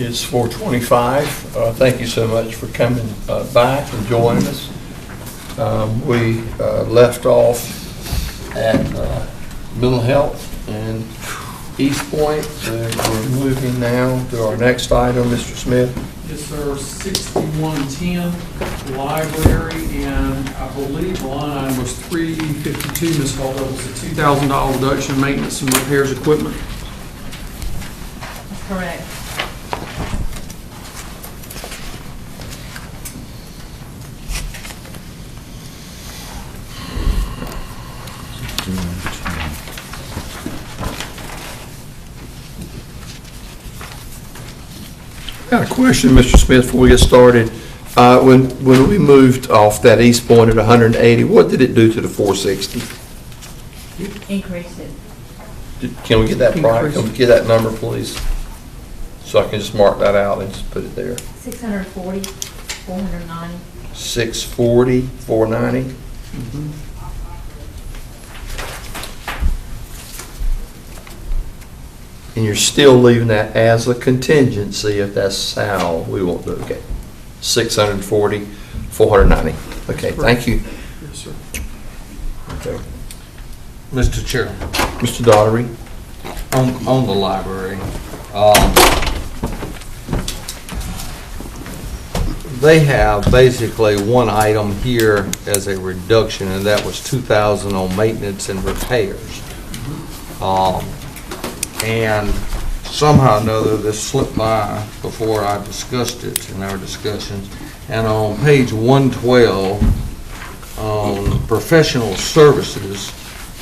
It's 4:25. Thank you so much for coming back and joining us. We left off at mental health and East Point. So we're moving now to our next item, Mr. Smith. Yes, sir. 6110 library, and I believe the line item was 352, Ms. Holdo. It was a $2,000 reduction in maintenance and repairs equipment. That's correct. Got a question, Mr. Smith, before we get started. When we moved off that East Point at 180, what did it do to the 460? Increase it. Can we get that price? Increase. Can we get that number, please? So I can just mark that out and just put it there. 640, 490. 640, 490. And you're still leaving that as a contingency if that's how we want to do it. Okay. 640, 490. Okay, thank you. Yes, sir. Okay. Mr. Chair, Mr. Daughtery. on the library, they have basically one item here as a reduction, and that was $2,000 on maintenance and repairs. And somehow or another, this slipped by before I discussed it in our discussions. And on page 112, on professional services,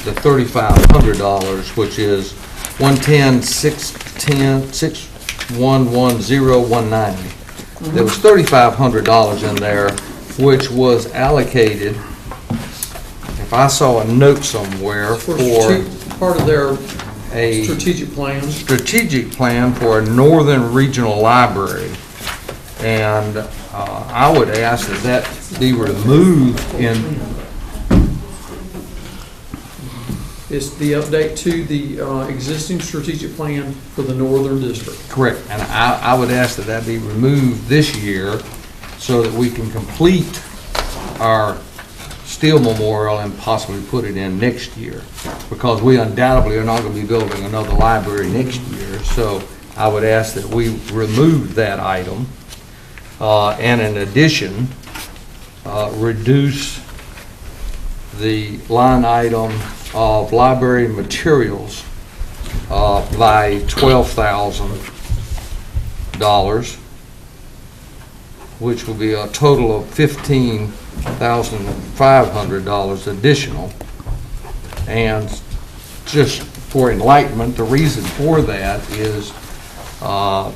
the $3,500, which is 110,610,190. There was $3,500 in there, which was allocated, if I saw a note somewhere, for Part of their a strategic plan. strategic plan for a northern regional library. And I would ask that that be removed in. It's the update to the existing strategic plan for the Northern District. Correct. And I would ask that that be removed this year so that we can complete our Steel Memorial and possibly put it in next year, because we undoubtedly are not going to be building another library next year. So I would ask that we remove that item, and in addition, reduce the line item of library materials by $12,000, which will be a total of $15,500 additional. And just for enlightenment, the reason for that is a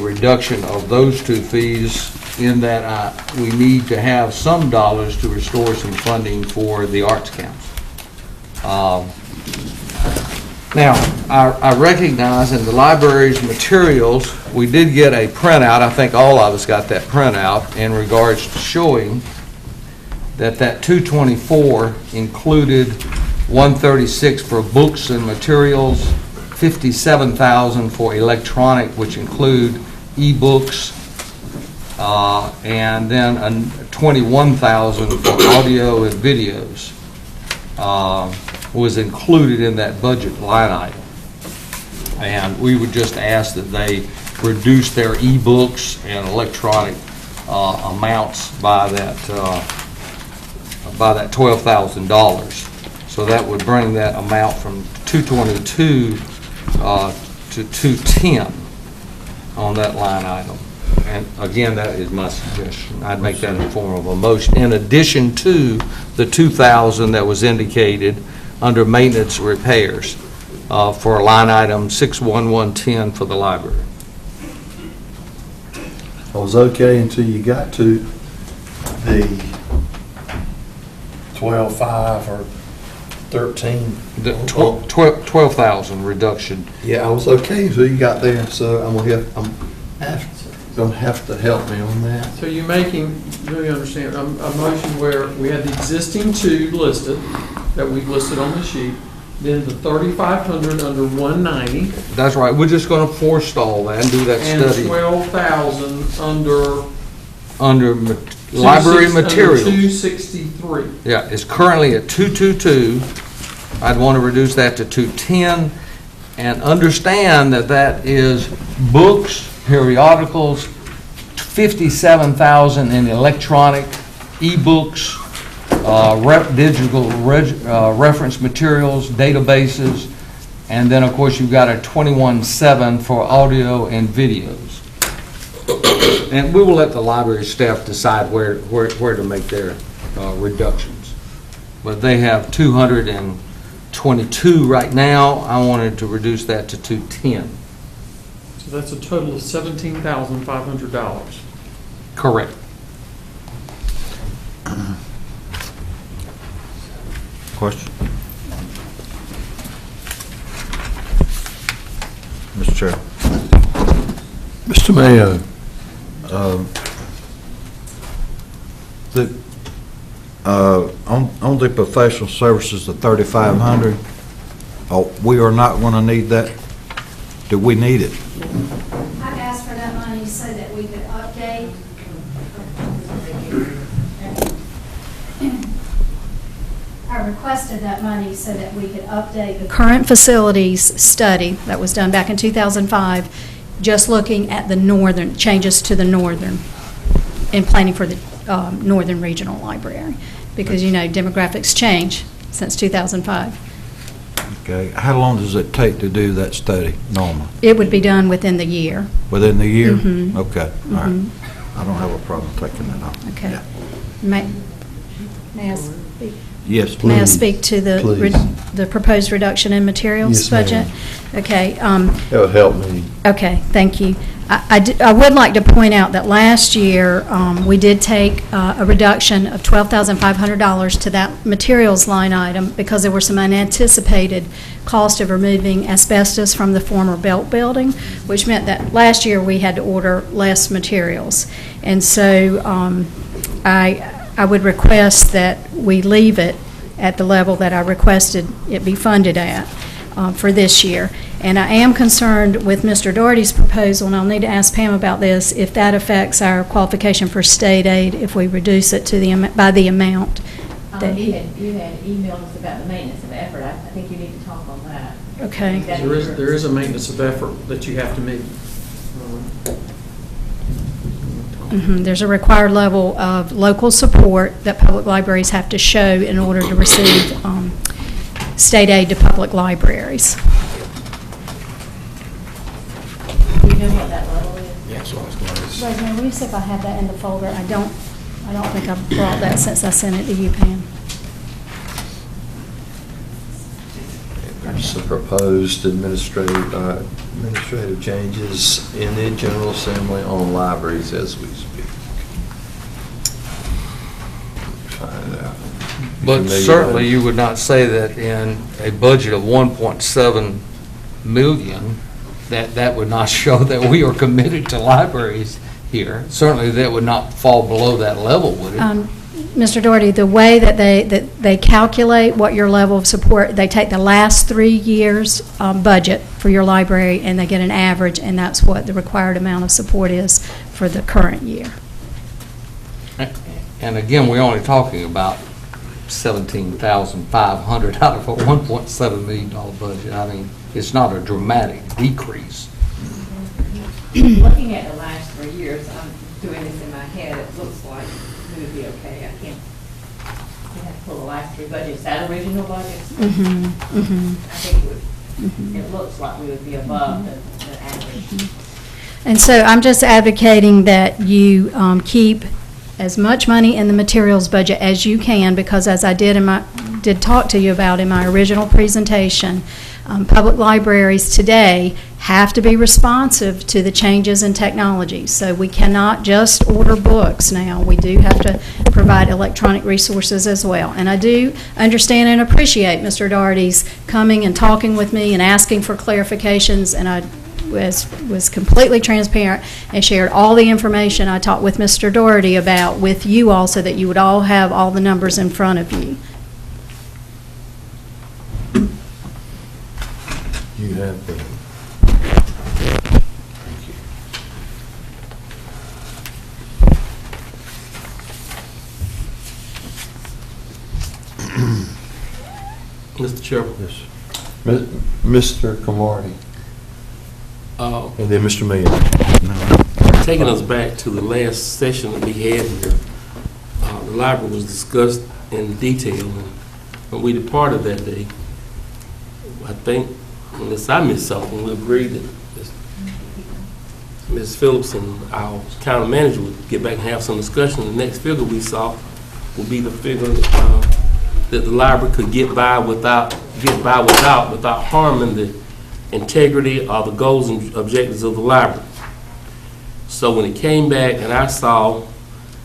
reduction of those two fees, in that we need to have some dollars to restore some funding for the Arts Council. Now, I recognize in the library's materials, we did get a printout. I think all of us got that printout in regards to showing that 224 included 136 for books and materials, 57,000 for electronic, which include e-books, and then 21,000 for audio and videos was included in that budget line item. And we would just ask that they reduce their e-books and electronic amounts by that $12,000. So that would bring that amount from 222 to 210 on that line item. And again, that is my suggestion. I'd make that in the form of a motion, in addition to the 2,000 that was indicated under maintenance repairs for line item 61110 for the library. I was okay until you got to the 12.5 or 13. The 12,000 reduction. Yeah, I was okay until you got there, so I'm gonna have to help me on that. So you're making, let me understand, a motion where we have the existing two listed, that we've listed on the sheet, then the 3,500 under 190, That's right, we're just gonna forestall that and do that and study 12,000 under under library under materials. 263. Yeah, it's currently at 222. I'd want to reduce that to 210, and understand that that is books, periodicals, 57,000 in electronic, e-books, digital reference materials, databases, and then, of course, you've got a 21.7 for audio and videos. And we will let the library staff decide where to make their reductions. But they have 222 right now. I wanted to reduce that to 210. So that's a total of $17,500. Correct. Question? Mr. Chair. Mr. Mayo. On the professional services, the 3,500, we are not going to need that? Do we need it? I asked for that money so that we could update. I requested that money so that we could update the current facilities study that was done back in 2005, just looking at the northern, changes to the northern, and planning for the Northern Regional Library. Because, you know, demographics change since 2005. Okay. How long does it take to do that study normally? It would be done within the year. Within the year? Mhm. Okay, all right. I don't have a problem taking that on. Okay. Yeah. May I speak? Yes, May I please. speak to Please. the proposed reduction in materials Yes, ma'am. budget? Okay, That would help me. okay, thank you. I would like to point out that last year, we did take a reduction of $12,500 to that materials line item because there were some unanticipated cost of removing asbestos from the former Belt building, which meant that last year we had to order less materials. And so I would request that we leave it at the level that I requested it be funded at for this year. And I am concerned with Mr. Doherty's proposal, and I'll need to ask Pam about this, if that affects our qualification for state aid, if we reduce it to by the amount that You had emailed us about the maintenance of effort. I think you need to talk on that. Okay. There is a maintenance of effort that you have to meet. There's a required level of local support that public libraries have to show in order to receive state aid to public libraries. Do you know what that level is? Yes, I was going to say. Rosemary, will you see if I have that in the folder? I don't think I've brought that since I sent it to you, Pam. There's some proposed administrative changes in the General Assembly on libraries as we speak. Find it out. But Familiar certainly, with- you would not say that in a budget of 1.7 million, that would not show that we are committed to libraries here. Certainly, that would not fall below that level, would it? Mr. Doherty, the way that they calculate what your level of support, they take the last 3 years' budget for your library, and they get an average, and that's what the required amount of support is for the current year. And again, we're only talking about $17,500 out of a $1.7 million budget. I mean, it's not a dramatic decrease. Looking at the last 3 years, I'm doing this in my head, it looks like we would be okay. I can't, you have to pull the last 3 budgets, that original budget. I think it looks like we would be above the average. And so I'm just advocating that you keep as much money in the materials budget as you can, because as I did talk to you about in my original presentation, public libraries today have to be responsive to the changes in technology. So we cannot just order books now. We do have to provide electronic resources as well. And I do understand and appreciate Mr. Doherty's coming and talking with me and asking for clarifications, and I was completely transparent and shared all the information I talked with Mr. Doherty about with you all, so that you would all have all the numbers in front of you. You have been. Thank you. Mr. Chairman, Yes. Mr. Camardi. And then Mr. Mayor. taking us back to the last session that we had here, the library was discussed in detail, and when we departed that day, I think, unless I missed something, we agreed that Ms. Phillips and our county manager would get back and have some discussion. The next figure we saw would be the figure that the library could get by without harming the integrity or the goals and objectives of the library. So when it came back and I saw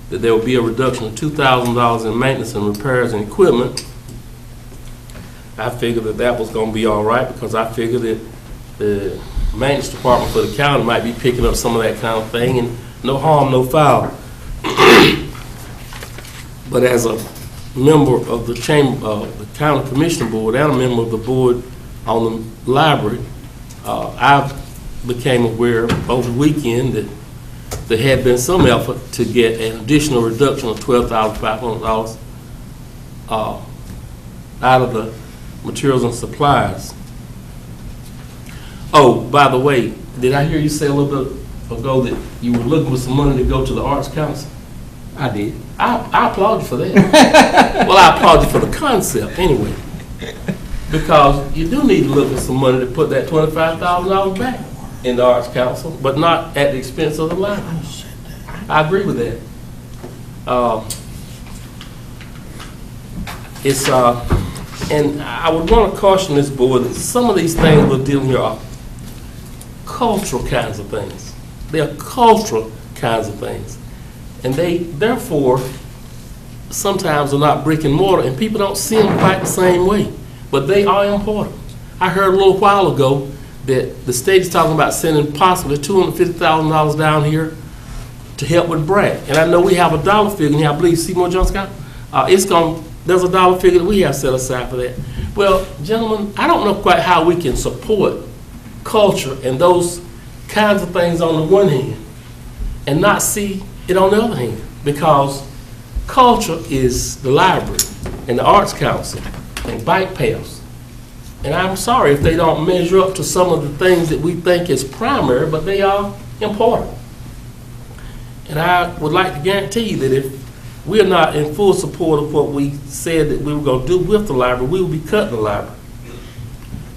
that there would be a reduction of $2,000 in maintenance and repairs and equipment, I figured that that was going to be all right, because I figured that the maintenance department for the county might be picking up some of that kind of thing, and no harm, no foul. But as a member of the chamber, the county commissioner board, and a member of the board on the library, I became aware over the weekend that there had been some effort to get an additional reduction of $12,500 out of the materials and supplies. Oh, by the way, did I hear you say a little bit ago that you were looking for some money to go to the Arts Council? I did. I applaud you for that. Well, I applaud you for the concept anyway, because you do need to look for some money to put that $25,000 back in the Arts Council, but not at the expense of the library. I agree with that. And I would want to caution this board that some of these things we're dealing here are cultural kinds of things. They are cultural kinds of things. And they, therefore, sometimes are not brick and mortar, and people don't see them quite the same way. But they are important. I heard a little while ago that the state is talking about sending possibly $250,000 down here to help with BRAC. And I know we have a dollar figure here, I believe Seymour Johnson County. There's a dollar figure that we have set aside for that. Well, gentlemen, I don't know quite how we can support culture and those kinds of things on the one hand and not see it on the other hand, because culture is the library and the Arts Council and bike paths. And I'm sorry if they don't measure up to some of the things that we think is primary, but they are important. And I would like to guarantee you that if we're not in full support of what we said that we were going to do with the library, we will be cutting the library.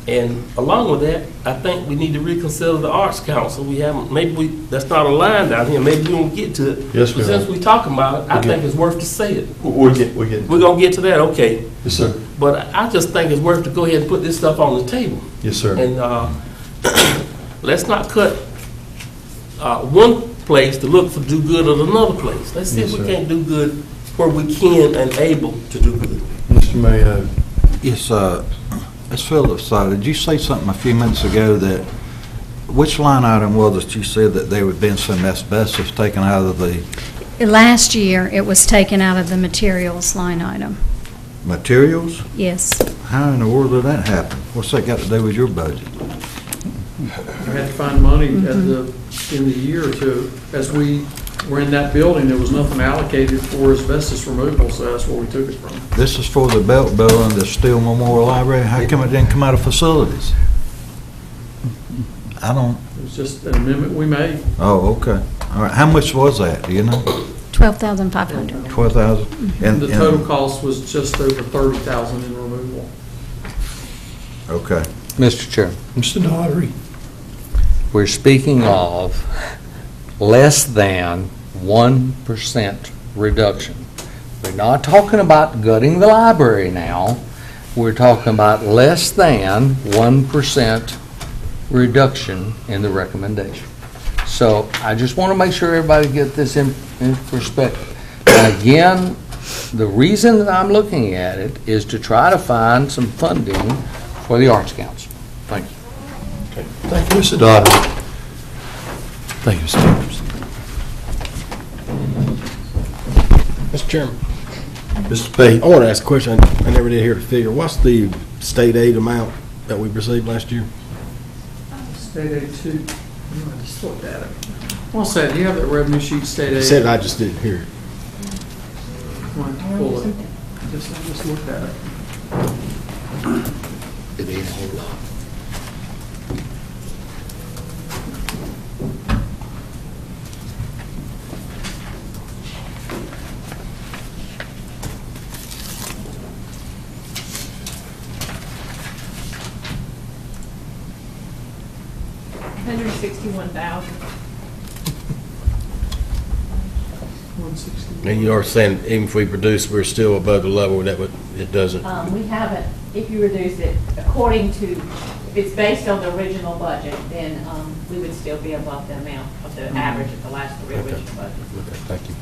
And along with that, I think we need to reconsider the Arts Council. We haven't, that's not a line down here, maybe we won't get to it. Yes, but since we're talking about it, I think it's worth to say it. We're getting. We're going to get to that, okay. Yes, sir. But I just think it's worth to go ahead and put this stuff on the table. Yes, sir. And let's not cut one place to look for do good at another place. Let's see Yes, if we sir. can't do good where we can and able to do good. Mr. Mayo. Yes, Ms. Phillips, did you say something a few minutes ago that, which line item was it you said that there had been some asbestos taken out of the Last year, it was taken out of the materials line item. materials? Yes. How in the world did that happen? What's that got to do with your budget? I had to find money in the year to, as we were in that building, there was nothing allocated for asbestos removal, so that's where we took it from. This is for the Belt Building, the Steel Memorial Library. How come it didn't come out of facilities? I don't, It was just an amendment we made. oh, okay. All right, how much was that, do you know? $12,500. 12,000? And the total cost was just over $30,000 in removal. Okay. Mr. Chairman, Mr. Daughtery. we're speaking of less than 1% reduction. We're not talking about gutting the library now. We're talking about less than 1% reduction in the recommendation. So I just want to make sure everybody get this in perspective. And again, the reason that I'm looking at it is to try to find some funding for the Arts Council. Thank you. Okay. Thank you, Mr. Daughtery. Thank you, Mr. Jacobs. Mr. Chairman, Mr. Pate. I want to ask a question. I never did hear the figure. What's the state aid amount that we received last year? State aid two, I just looked at it. What's that, do you have that revenue sheet, state He aid? said I just didn't hear it. Come on, pull it. I just looked at it. It ain't a whole lot. $161,000. 160. And you are saying even if we produce, we're still above the level that would, it doesn't. We haven't, if you reduce it according to, if it's based on the original budget, then we would still be above the amount of the average of the last three original budgets. Okay, thank you.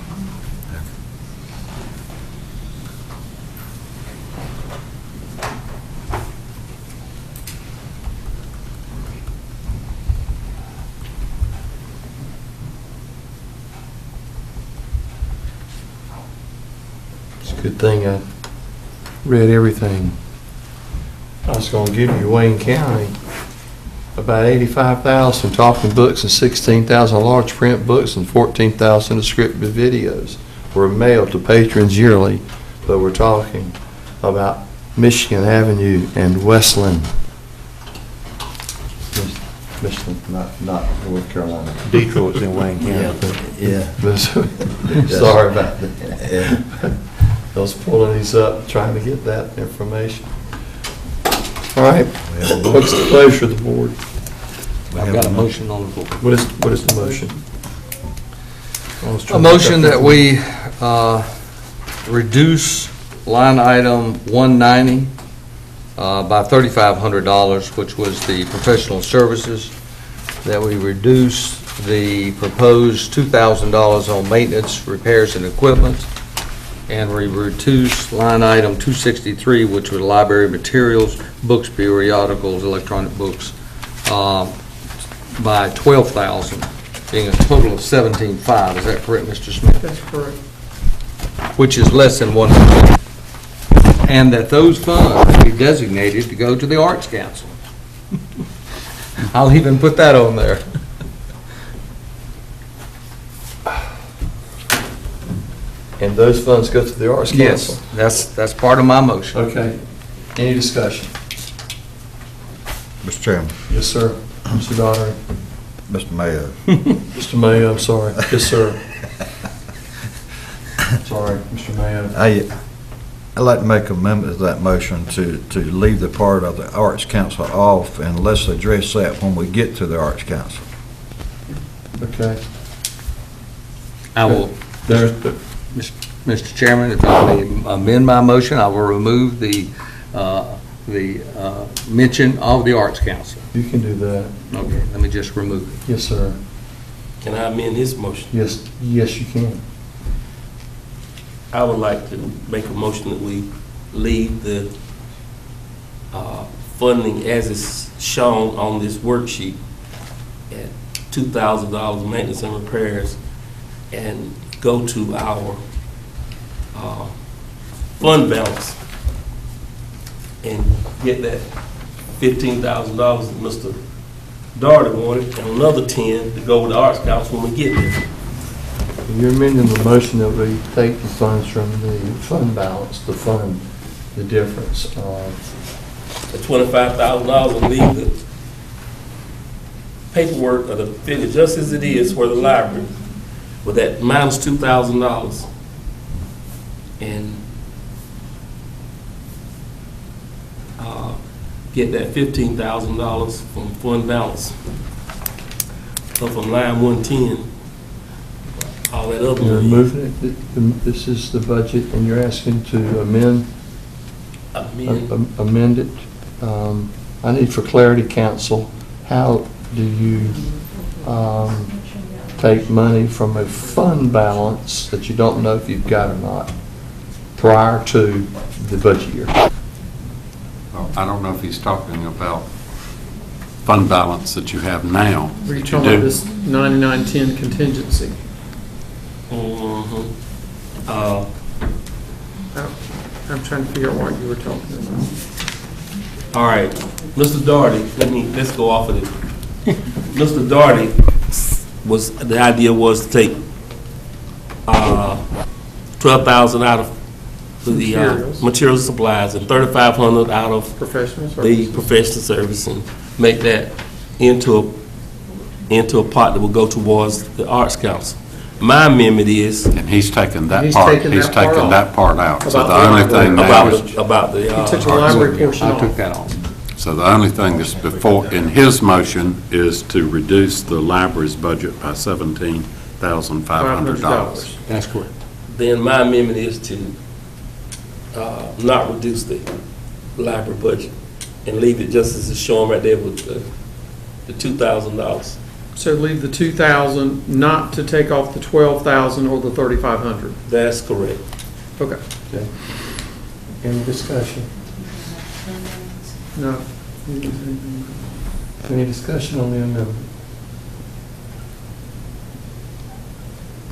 It's a good thing I read everything. I was gonna give you Wayne County, about 85,000 talking books and 16,000 large print books and 14,000 descriptive videos were mailed to patrons yearly, but we're talking about Michigan Avenue and Westland. Michigan, not North Carolina. Detroit's in Wayne County. Yeah. Sorry about that. I was pulling these up, trying to get that information. All right, what's the pleasure of the board? I've got a motion on the floor. What is the motion? A motion that we reduce line item 190 by $3,500, which was the professional services, that we reduce the proposed $2,000 on maintenance, repairs, and equipment, and we reduce line item 263, which was library materials, books, periodicals, electronic books, by $12,000, being a total of $17,500. Is that correct, Mr. Smith? That's correct. Which is less than 1%. And that those funds be designated to go to the Arts Council. I'll even put that on there. And those funds go to the Arts Council? Yes, that's part of my motion. Okay. Any discussion? Mr. Chairman, Yes, sir. Mr. Donnery? Mr. Mayo, Mr. Mayo, I'm sorry. Yes, sir. Sorry, Mr. Mayo. I'd like to make an amendment to that motion to leave the part of the Arts Council off, and let's address that when we get to the Arts Council. Okay. I will, There's, Mr. Chairman, if I may amend my motion, I will remove the mention of the Arts Council. you can do that. Okay, let me just remove it. Yes, sir. Can I amend his motion? Yes, you can. I would like to make a motion that we leave the funding as is shown on this worksheet at $2,000 maintenance and repairs, and go to our fund balance and get that $15,000 that Mr. Doherty wanted, and another 10 to go with the Arts Council when we get there. You're amending the motion that we take the funds from the fund balance to fund the difference. The $25,000 and leave the paperwork or the figure just as it is for the library with that minus $2,000 and get that $15,000 from fund balance. So from line 110, all that other You're money. moving it, this is the budget, and you're asking to amend it. I need for clarity, council, how do you take money from a fund balance that you don't know if you've got or not prior to the budget year? Well, I don't know if he's talking about fund balance that you have now. Are you that talking about do. this 9910 contingency? I'm trying to figure out what you were talking about. All right, Mr. Doherty, let's go off of the Mr. Doherty the idea was to take 12,000 out of the materials and supplies and 3,500 out of Professional the services. professional service and make that into a pot that will go towards the Arts Council. My amendment is And he's taken that He's part, taken he's that part taken off. that part out. So About the the only library. thing now about is, the He took the Arts library Council. portion I took off. that off. so the only thing that's before, in his motion, is to reduce the library's budget by $17,500. That's correct. Then my amendment is to not reduce the library budget and leave it just as it's shown right there with the $2,000. So leave the 2,000, not to take off the 12,000 or the 3,500. That's correct. Okay. Any discussion? No. Any discussion on the amendment?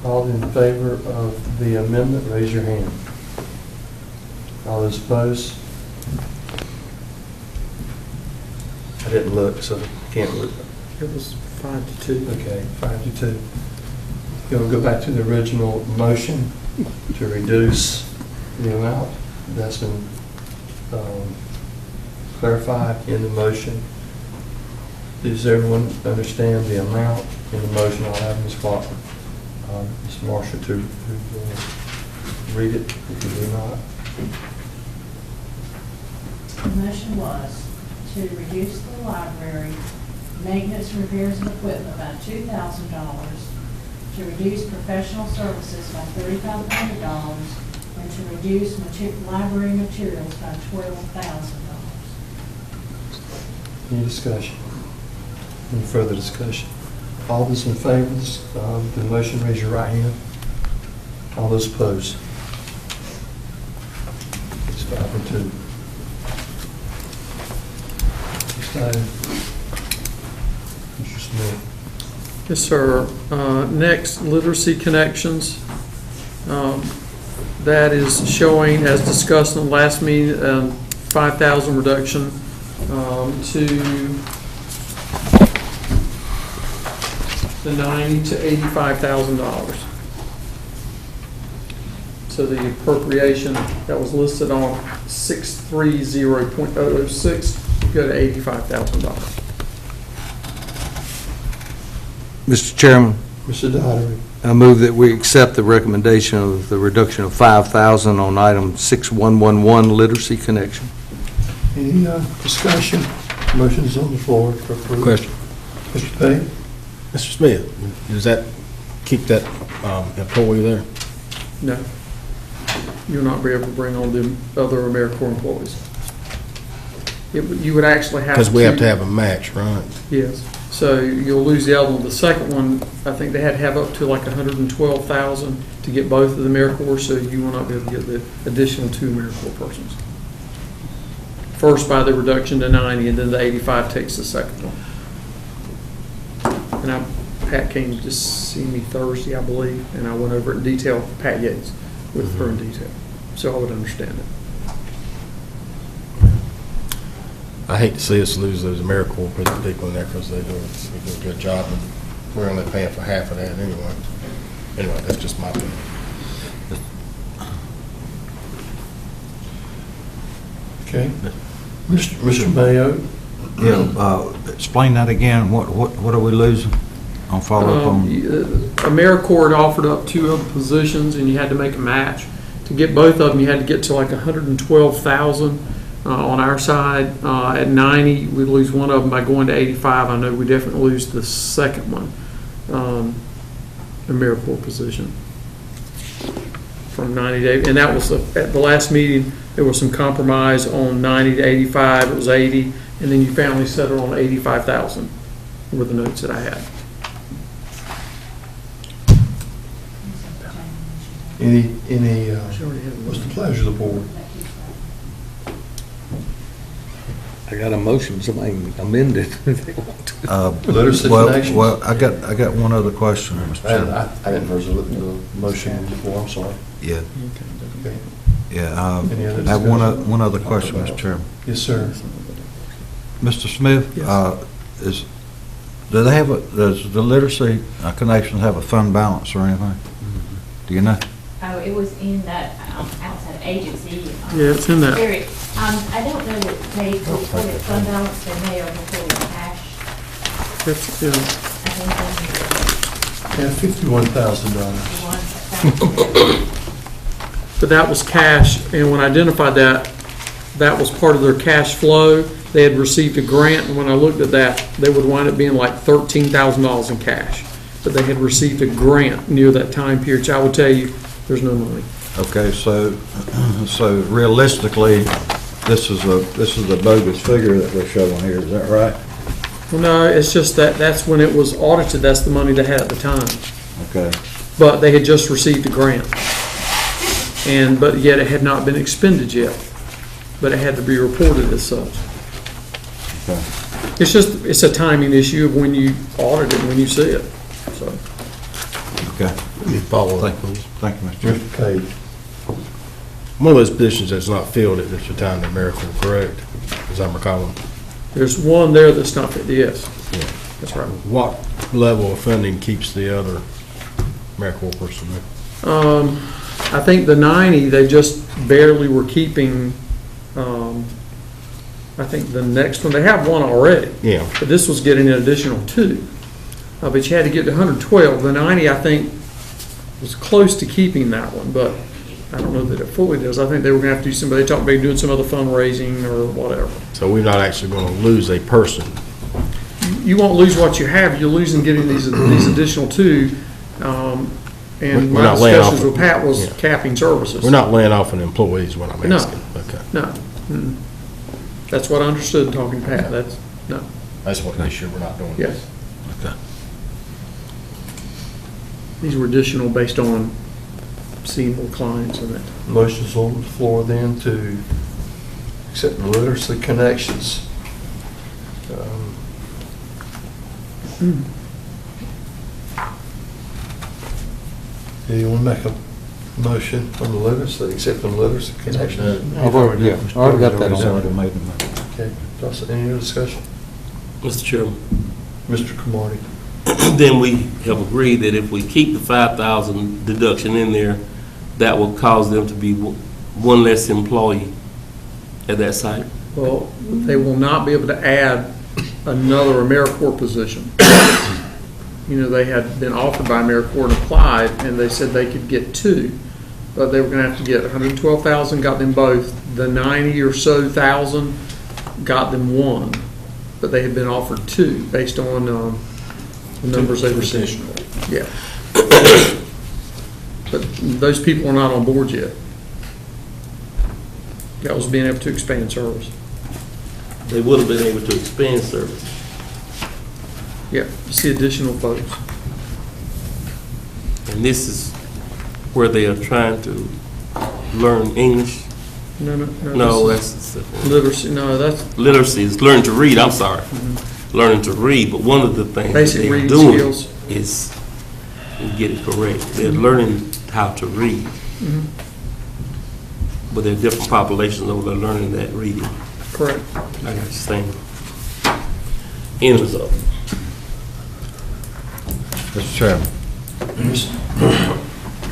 All in favor of the amendment, raise your hand. All those opposed? I didn't look, so I can't look. It was 5-2. Okay, 5-2. You'll go back to the original motion to reduce the amount. That's been clarified in the motion. Does everyone understand the amount in the motion? I'll have Ms. Clark, Ms. Marshall to read it if you do not. The motion was to reduce the library maintenance, repairs, and equipment by $2,000, to reduce professional services by $3,500, and to reduce library materials by $12,000. Any discussion? Any further discussion? All those in favor of the motion, raise your right hand. All those opposed? It's 5-2. Next item. Mr. Smith. Yes, sir. Next, Literacy Connections. That is showing, as discussed in the last meeting, 5,000 reduction to the $90,000 to $85,000. So the appropriation that was listed on 630.006 would go to $85,000. Mr. Chairman, Mr. Daugherty. I move that we accept the recommendation of the reduction of 5,000 on item 6111, Literacy Connection. Any discussion? Motion's on the floor for approval. Question. Mr. Payne? Mr. Smith, does that keep that employee there? No. You'll not be able to bring on the other AmeriCorps employees. You would actually have to. Because we have to have a match, right? Yes. So you'll lose the other one. The second one, I think they had to have up to like 112,000 to get both of the AmeriCorps, so you will not be able to get the additional 2 AmeriCorps persons. First by the reduction to 90, and then the 85 takes the second one. And Pat came to see me Thursday, I believe, and I went over it in detail, Pat Yates, with her in detail. So I would understand it. I hate to see us lose those AmeriCorps people in there because they do a good job, and we're only paying for half of that anyway. Anyway, that's just my opinion. Okay. Mr. Mayo? Yeah, explain that again. What are we losing on follow-up on? AmeriCorps had offered up 2 other positions, and you had to make a match. To get both of them, you had to get to like 112,000 on our side. At 90, we'd lose one of them by going to 85. I know we definitely lose the second one, AmeriCorps position. From 90 to 80, and that was at the last meeting. There was some compromise on 90 to 85. It was 80, and then you finally settled on 85,000. Were the notes that I had. What's the pleasure of the board? I got a motion, somebody amend it if they want to. Literacy Connections? Well, I got one other question, Mr. Chairman. I didn't first look at the motion before, I'm sorry. Yeah, Okay. yeah. Any other I have discussion? one other question, Mr. Chairman. Yes, sir. Mr. Smith, Yes. Do they have does the Literacy Connections have a fund balance or anything? Do you know? Oh, it was in that outside agency. Yeah, it's in that. Eric, I don't know that they reported fund balance, they may have reported cash. That's, yeah. I think Yeah, $51,000. that's the one. But that was cash, and when I identified that, that was part of their cash flow. They had received a grant, and when I looked at that, they would wind up being like $13,000 in cash. But they had received a grant near that time period, which I would tell you, there's no money. Okay, so realistically, this is a bogus figure that we're showing here, is that right? Well, no, it's just that that's when it was audited, that's the money they had at the time. Okay, But they had just received a grant. But yet it had not been expended yet. But it had to be reported as such. okay. It's a timing issue of when you audit it, and when you see it, so. Okay. Let me follow up, please. Thank you, Mr. Chairman. Mr. Page. One of those positions that's not filled at this time, the Miracle, correct? As I'm recalling. There's one there that's not, yes, Yeah. that's right. What level of funding keeps the other Miracle person there? I think the 90, they just barely were keeping, I think the next one, they have one already. Yeah. But this was getting an additional 2. But you had to get to 112. The 90, I think, was close to keeping that one, but I don't know that it fully does. I think they were gonna have to do somebody, they talked about doing some other fundraising or whatever. So we're not actually going to lose a person. You won't lose what you have, you're losing getting these additional 2. And We're my not laying off discussions with Pat was yeah. capping services. We're not laying off an employee is what I'm No. asking. Okay. No. Mm-mm. That's what I understood talking to Pat, that's, no, I just want to make sure we're not doing yes. this. Okay. These were additional based on seeing more clients and that. Motion's on the floor then to accept the Literacy Connections. Do you want to make a motion on the literacy, accepting the Literacy Connections? I've already got that He's on. already made the motion. Okay, any other discussion? Mr. Chairman, Mr. Cromartie? then we have agreed that if we keep the 5,000 deduction in there, that will cause them to be one less employee at that site. Well, they will not be able to add another AmeriCorps position. You know, they had been offered by AmeriCorps and applied, and they said they could get 2, but they were gonna have to get 112,000, got them both. The 90 or so thousand got them 1, but they had been offered 2 based on the numbers they received. Yeah. But those people are not on board yet. That was being able to expand service. They would have been able to expand service. Yeah, see additional folks. And this is where they are trying to learn English. No. No, this that's is literacy, no, that's literacy is learn to read. I'm sorry, learning to read. But one of the things basic that they're reading doing skills. is, get it correct, they're learning how to read. But there are different populations over there learning that reading. correct. I got you saying. End result. Mr. Chairman,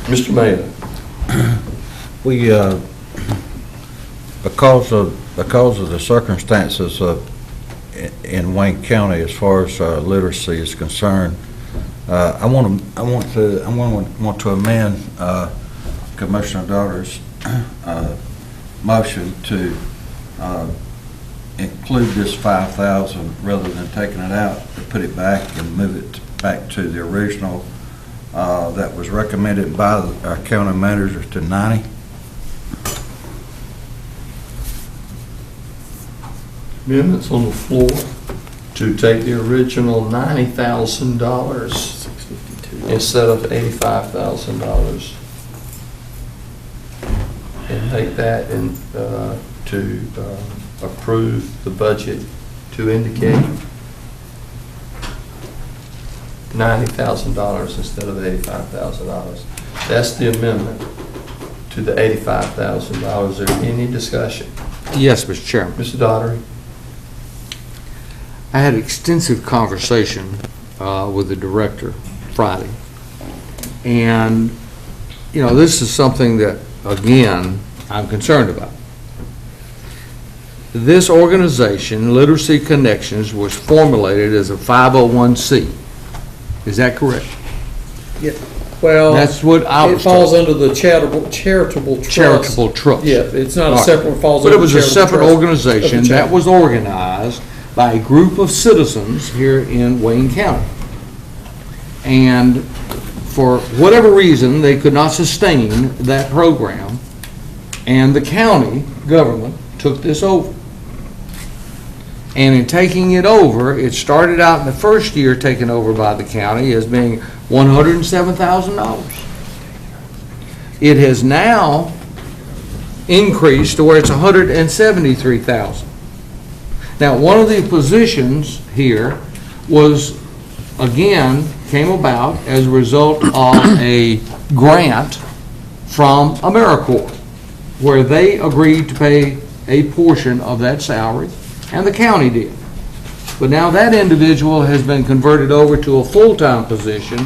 Mr. Mayor? we, because of the circumstances in Wayne County as far as literacy is concerned, I want to amend Commissioner Daughter's motion to include this 5,000 rather than taking it out, to put it back and move it back to the original that was recommended by our county manager to 90. Amendments on the floor to take the original $90,000 instead of $85,000 and take that and to approve the budget to indicate $90,000 instead of $85,000. That's the amendment to the $85,000. Is there any discussion? Yes, Mr. Chairman. Mr. Daugherty? I had extensive conversation with the director Friday. And, you know, this is something that, again, I'm concerned about. This organization, Literacy Connections, was formulated as a 501c. Is that correct? Well, That's what I it was falls told. under the charitable trust. Charitable trust. Yeah, it's not All a right. separate, falls But under it was a charitable separate trust of the organization that charity. was organized by a group of citizens here in Wayne County. And for whatever reason, they could not sustain that program, and the county government took this over. And in taking it over, it started out in the first year taken over by the county as being $107,000. It has now increased to where it's $173,000. Now, one of the positions here was, again, came about as a result of a grant from AmeriCorps, where they agreed to pay a portion of that salary, and the county did. But now that individual has been converted over to a full-time position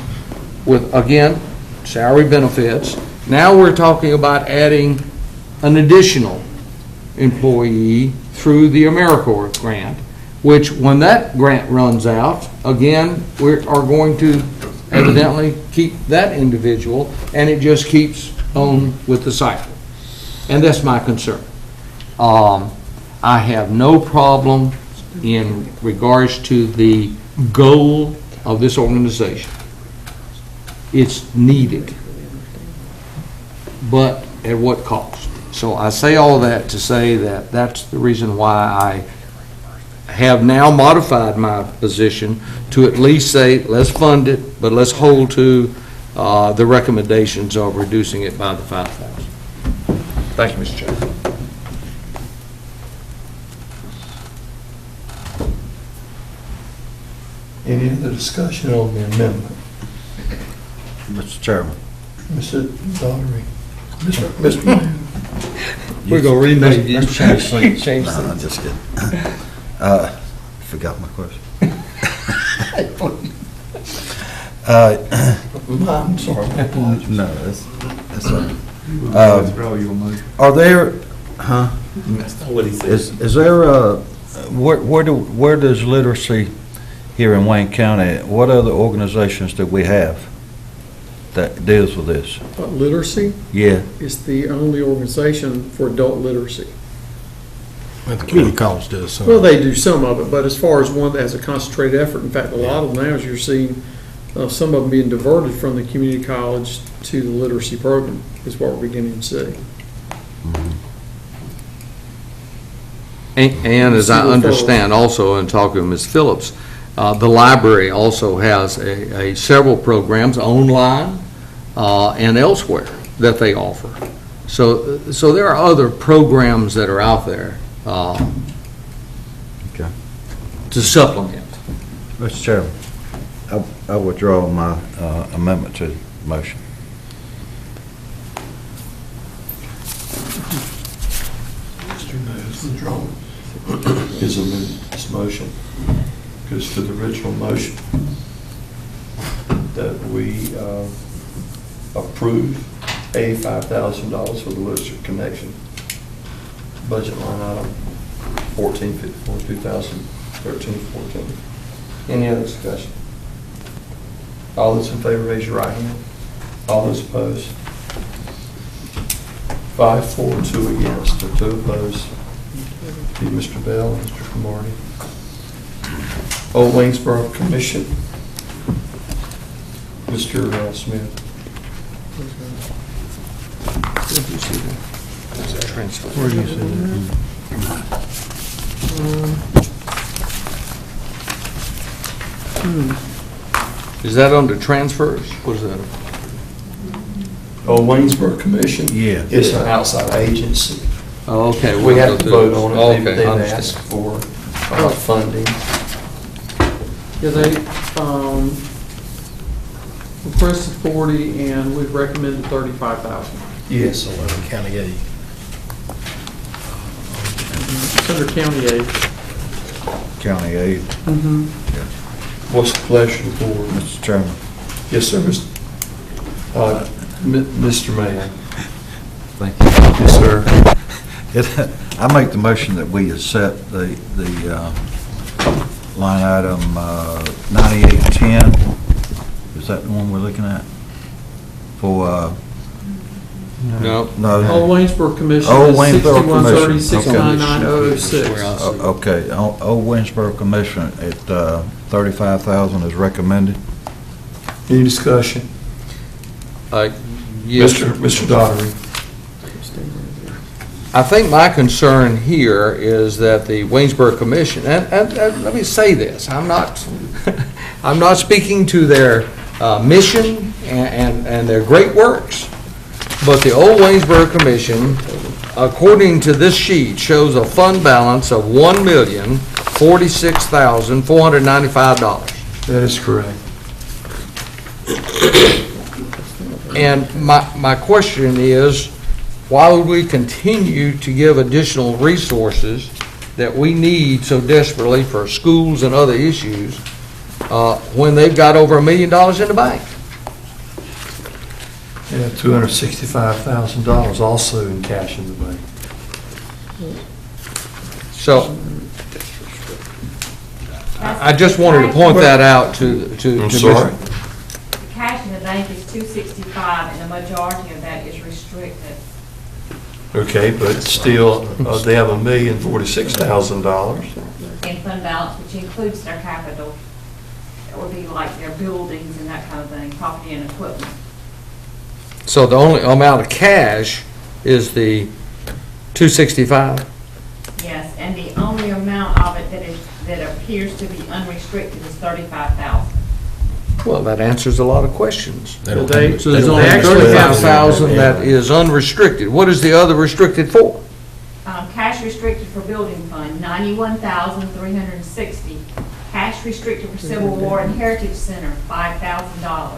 with, again, salary benefits. Now we're talking about adding an additional employee through the AmeriCorps grant, which when that grant runs out, again, we are going to evidently keep that individual, and it just keeps on with the cycle. And that's my concern. I have no problem in regards to the goal of this organization. It's needed, but at what cost? So I say all that to say that that's the reason why I have now modified my position to at least say, let's fund it, but let's hold to the recommendations of reducing it by the 5,000. Thank you, Mr. Chairman. Any other discussion on the amendment? Mr. Chairman. Mr. Daugherty? Mr. Mayor? We're going to rename you. Change no, I'm just kidding. Forgot my question. I'm sorry. No, that's all right. Are there, huh? That's not what he said. Is there, where does literacy here in Wayne County, what other organizations do we have that deals with this? Literacy Yeah, is the only organization for adult literacy. Well, the community college does some. Well, they do some of it, but as far as one that has a concentrated effort, in fact, a lot of them now, as you're seeing, some of them being diverted from the community college to the literacy program is what we're beginning to see. And as I understand also in talking with Ms. Phillips, the library also has several programs online and elsewhere that they offer. So there are other programs that are out there okay. to supplement. Mr. Chairman, I withdraw my amendment to the motion. Mr. Knows withdrawn his amendment, motion, goes to the original motion that we approve $85,000 for the Literacy Connection budget line item 1454, 2013-14. Any other discussion? All those in favor, raise your right hand. All those opposed? 5, 4, 2 against, or 2 opposed. Be Mr. Bell and Mr. Cromartie. Old Waynesboro Commission, Mr. Smith. Where do you see that? Is that under transfers? What is that? Old Waynesboro Commission? Yeah. It's an outside agency. Oh, okay. We have to vote on it. Okay, They've I understand. asked for funding. Yeah, they requested 40, and we've recommended 35,000. Yes. 11 county aid. It's under county aid. county aid. What's the pleasure of the board? Mr. Chairman. Yes, sir, Mr. Mann. Thank you. Yes, sir. I make the motion that we accept the line item 9810. Is that the one we're looking at? For, No. no. Old Waynesboro Commission Old is Waynesboro 6130, Commission. 69906. Okay, Old Winsboro Commission at $35,000 is recommended. Any discussion? Yes. Mr. Daugherty. I think my concern here is that the Waynesboro Commission, and let me say this, I'm not speaking to their mission and their great works, but the old Waynesboro Commission, according to this sheet, shows a fund balance of $1,046,495. That is correct. And my question is, why would we continue to give additional resources that we need so desperately for schools and other issues when they've got over $1 million in the bank? Yeah, $265,000 also in cash in the bank. So I just wanted to point that out to I'm sorry? The cash in the bank is 265, and the majority of that is restricted. Okay, but still, they have $1,046,000. In fund balance, which includes their capital. It would be like their buildings and that kind of thing, property and equipment. So the only amount of cash is the 265? Yes, and the only amount of it that appears to be unrestricted is 35,000. Well, that answers a lot of questions. So there's only Actually, 35,000. 5,000 that is unrestricted. What is the other restricted for? Cash restricted for building fund, 91,360. Cash restricted for Civil War and Heritage Center, $5,000.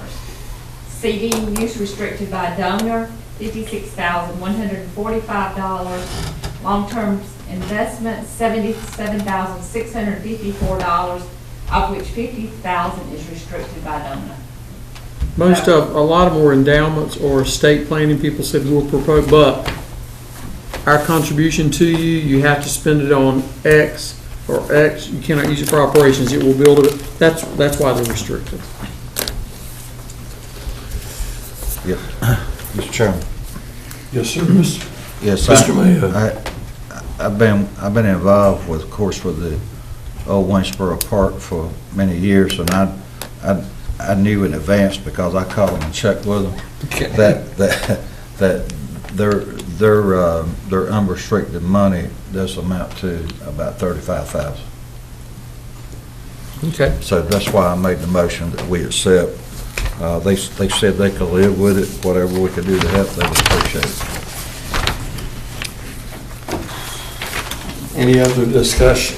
CD use restricted by donor, $56,145. Long-term investments, $77,654, of which $50,000 is restricted by donor. A lot of them were endowments or estate planning, people said we'll propose, but our contribution to you, you have to spend it on X or X, you cannot use it for operations, it will build it, that's why they're restricted. Yep. Mr. Chairman. Yes, sir, Mr. Yes, Mr. Mayo. I've been involved with, of course, with the old Waynesboro Park for many years, and I knew in advance because I called them and checked with them that their unrestricted money does amount to about $35,000. Okay. So that's why I made the motion that we accept. They said they could live with it, whatever we could do to help, they would appreciate it. Any other discussion?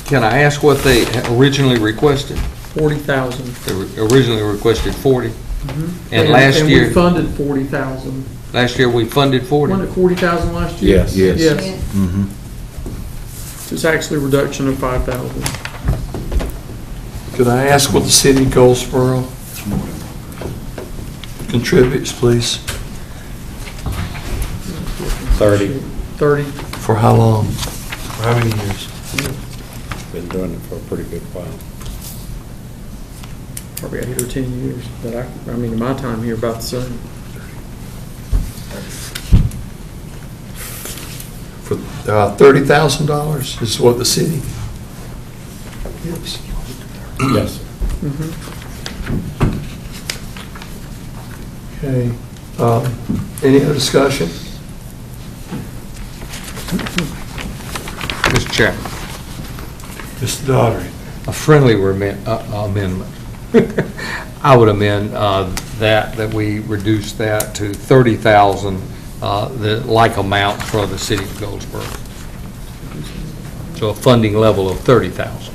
Can I ask what they originally requested? 40,000. They originally requested 40. And last And year, we funded 40,000. last year we funded 40. Wasn't it 40,000 last year? Yes. Yes. Yes. Mm-hmm. It's actually a reduction of 5,000. Could I ask what the city of Goldsboro contributes, please? 30. 30. For how long? For how many years? Been doing it for a pretty good while. Probably 8 or 10 years, but I mean, in my time here, about the same. For $30,000 is what the city gives. Yes. Okay. Any other discussion? Mr. Chairman, Mr. Daugherty. a friendly amendment. I would amend that we reduce that to 30,000, the like amount for the city of Goldsboro. So a funding level of 30,000.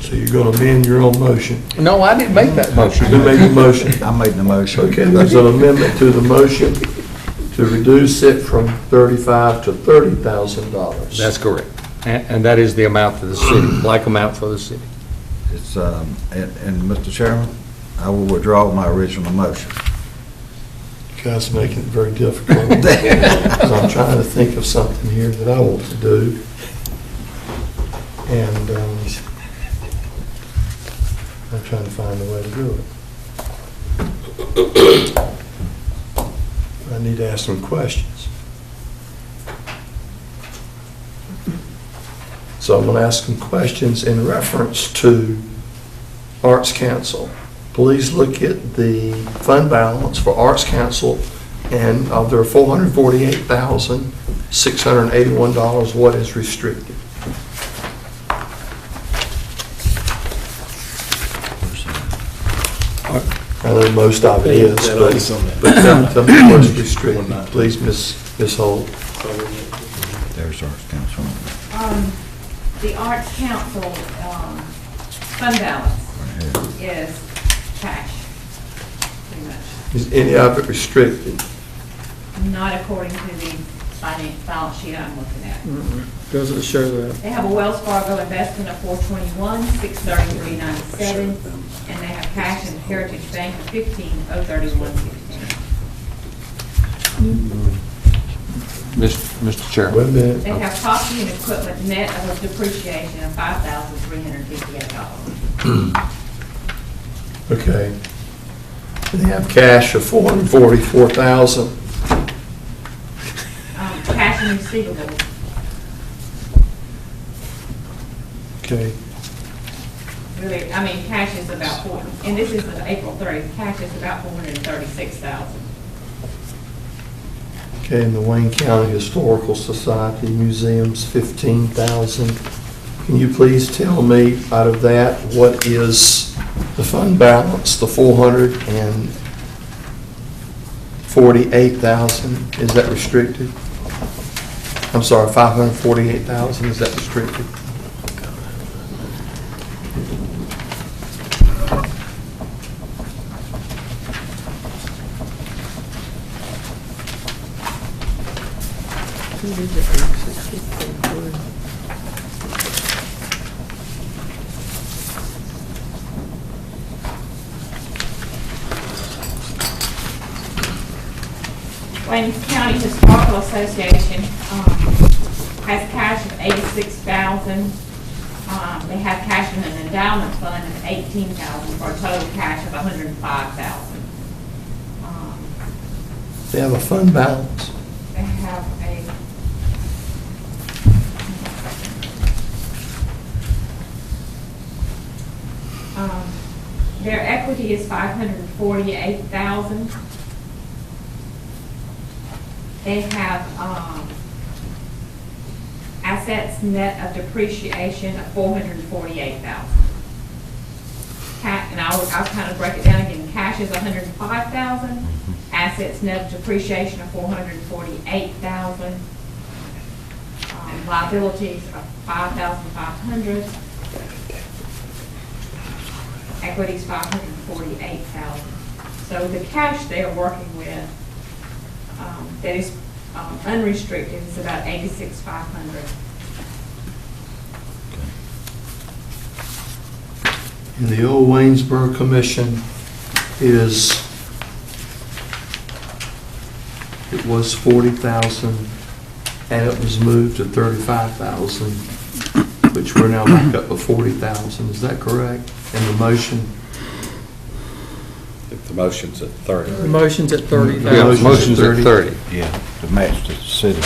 So you're going to amend your own motion? No, I didn't make that motion. Who made the motion? I made the motion. Okay, there's an amendment to the motion. to reduce it from $35,000 to $30,000. That's correct. And that is the amount for the city, like amount for the city. It's, and Mr. Chairman, I will withdraw my original motion. You guys are making it very difficult, because I'm trying to think of something here that I want to do. And I'm trying to find a way to do it. I need to ask some questions. So I'm going to ask some questions in reference to Arts Council. Please look at the fund balance for Arts Council, and of their $448,681, what is restricted? I know most of it is, but tell me what's restricted, please, Ms. Holt. There's Arts Council. The Arts Council fund balance is cash, pretty much. Is any of it restricted? Not according to the balance sheet I'm looking at. Doesn't show that. They have a Wells Fargo investment of $421, $633.97, and they have cash in Heritage Bank of $15,031.16. Mr. Chairman. Wait a minute. They have property and equipment net of depreciation of $5,358. Okay. They have cash of $444,000. Cash and receivables. Okay. Really, I mean, cash is about and this is April 30th, cash is about $436,000. Okay, and the Wayne County Historical Society Museums, $15,000. Can you please tell me, out of that, what is the fund balance, the $448,000? Is that restricted? I'm sorry, $548,000, is that restricted? Wayne County Historical Association has cash of $86,000. They have cash in an endowment fund of $18,000 for a total cash of $105,000. They have a fund balance. They have their equity is $548,000. They have assets net of depreciation of $448,000. And I'll kind of break it down again. Cash is $105,000. Assets net of depreciation of $448,000. Liabilities of $5,500. Equities $548,000. So the cash they are working with that is unrestricted is about $86,500. And the old Waynesboro Commission it was $40,000, and it was moved to $35,000, which we're now back up to $40,000. Is that correct? And the motion? The motion's at 30. The motion's at 30. Yeah, motion's at 30. Yeah, to match the city.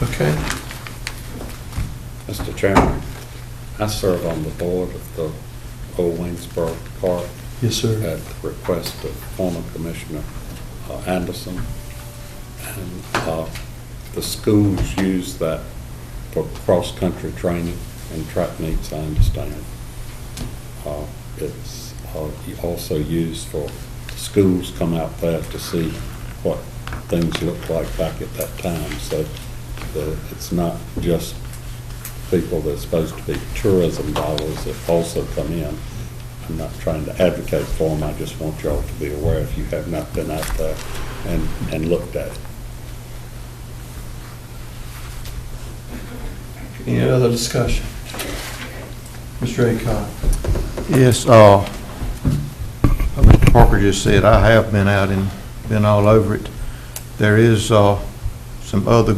Okay. Mr. Chairman, I serve on the board of the Old Waynesboro Park Yes, sir. at the request of former Commissioner Anderson. And the schools use that for cross-country training and track meets, I understand. It's also used for schools come out there to see what things looked like back at that time. So it's not just people that's supposed to be tourism dollars that also come in. I'm not trying to advocate for them, I just want y'all to be aware if you have not been out there and looked at it. Any other discussion? Mr. Acott? Yes, Mr. Parker just said, I have been out and been all over it. There is some other